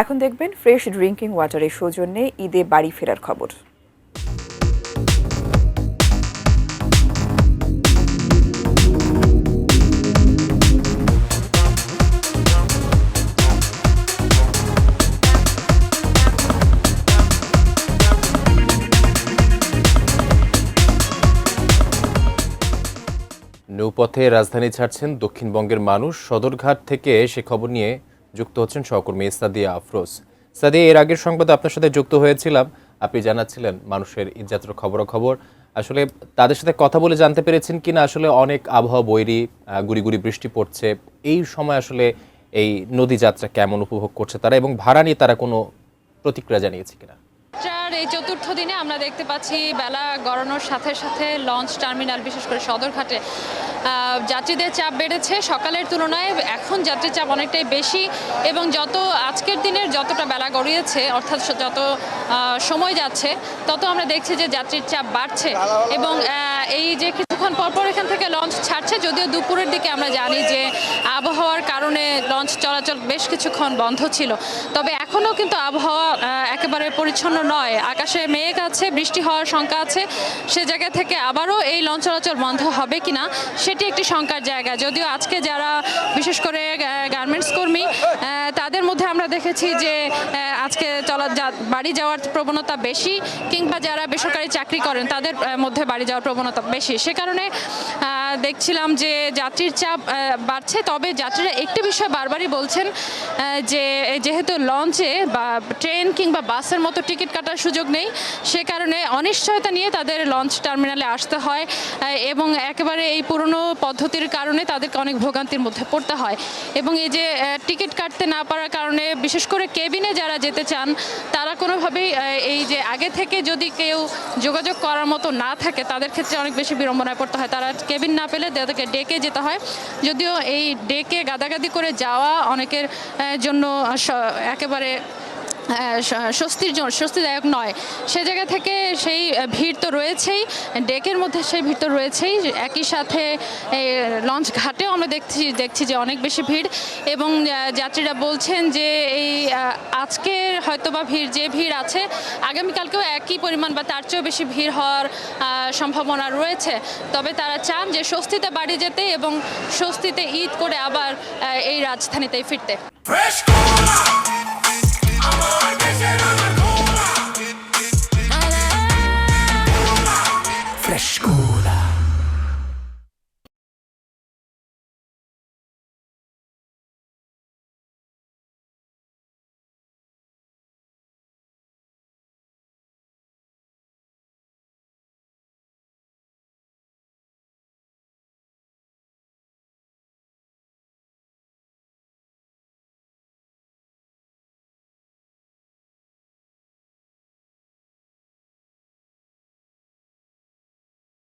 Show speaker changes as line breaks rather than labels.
এখন দেখবেন fresh drinking ওয়াটারের সৌজন্যে ঈদে বাড়ি ফেরার খবর।
নৌপথে রাজধানী ছাড়ছেন দক্ষিণবঙ্গের মানুষ। সদরঘাট থেকে সে খবর নিয়ে যুক্ত হচ্ছেন সহকর্মী সাদিয়া আফরোজ। সাদিয়া, এর আগের সংবাদে আপনার সাথে যুক্ত হয়েছিলাম, আপনি জানাচ্ছিলেন মানুষের ঈদযাত্রার খবরাখবর। আসলে তাদের সাথে কথা বলে জানতে পেরেছেন কিনা আসলে অনেক আবহাওয়া বৈরী, গুড়ি গুড়ি বৃষ্টি পড়ছে, এই সময় আসলে এই নদী যাত্রা কেমন উপভোগ করছে তারা, এবং ভাড়া নিয়ে তারা কোনো প্রতিক্রিয়া জানিয়েছে কিনা?
এই চতুর্থ দিনে আমরা দেখতে পাচ্ছি বেলা গড়ানোর সাথে সাথে লঞ্চ টার্মিনাল, বিশেষ করে সদরঘাটে যাত্রীদের চাপ বেড়েছে। সকালের তুলনায় এখন যাত্রীর চাপ অনেকটাই বেশি, এবং আজকের দিনের যতটা বেলা গড়িয়েছে, অর্থাৎ যত সময় যাচ্ছে তত আমরা দেখছি যে যাত্রীর চাপ বাড়ছে। এবং এই যে কিছুক্ষণ পরপর এখান থেকে লঞ্চ ছাড়ছে, যদিও দুপুরের দিকে আমরা জানি যে আবহাওয়ার কারণে লঞ্চ চলাচল বেশ কিছুক্ষণ বন্ধ ছিল, তবে এখনও কিন্তু আবহাওয়া একেবারে পরিচ্ছন্ন নয়। আকাশে মেঘ আছে, বৃষ্টি হওয়ার শঙ্কা আছে। সে জায়গা থেকে আবারও এই লঞ্চ চলাচল বন্ধ হবে কিনা সেটি একটি শঙ্কার জায়গা। যদিও আজকে যারা বিশেষ করে গার্মেন্টস কর্মী, তাদের মধ্যে আমরা দেখেছি যে আজকে বাড়ি যাওয়ার প্রবণতা বেশি, কিংবা যারা বেসরকারি চাকরি করেন তাদের মধ্যে বাড়ি যাওয়ার প্রবণতা বেশি। সে কারণে দেখছিলাম যে যাত্রীর চাপ বাড়ছে। তবে যাত্রীরা একটি বিষয় বারবারই বলছেন যে যেহেতু লঞ্চে বা ট্রেন কিংবা বাসের মতো টিকিট কাটার সুযোগ নেই, সে কারণে অনিশ্চয়তা নিয়ে তাদের লঞ্চ টার্মিনালে আসতে হয়, এবং একেবারে এই পুরনো পদ্ধতির কারণে তাদেরকে অনেক ভোগান্তির মধ্যে পড়তে হয়। এবং এই যে টিকিট কাটতে না পারার কারণে বিশেষ করে কেবিনে যারা যেতে চান তারা কোনোভাবেই এই যে আগে থেকে যদি কেউ যোগাযোগ করার মতো না থাকে, তাদের ক্ষেত্রে অনেক বেশি বিড়ম্বনায় পড়তে হয়। তারা কেবিন না পেলে তাদেরকে ডেকে যেতে হয়, যদিও এই ডেকে গাদাগাদি করে যাওয়া অনেকের জন্য একেবারে স্বস্তিদায়ক নয়। সে জায়গা থেকে সেই ভিড় তো রয়েছেই, ডেকের মধ্যে সেই ভিড় তো রয়েছেই, একই সাথে লঞ্চ ঘাটেও আমরা দেখছি যে অনেক বেশি ভিড়। এবং যাত্রীরা বলছেন যে এই আজকে হয়তোবা যে ভিড় আছে, আগামীকালকেও একই পরিমাণ বা তার চেয়েও বেশি ভিড় হওয়ার সম্ভাবনা রয়েছে। তবে তারা চান যে স্বস্তিতে বাড়ি যেতে এবং স্বস্তিতে ঈদ করে আবার এই রাজধানীতেই ফিরতে।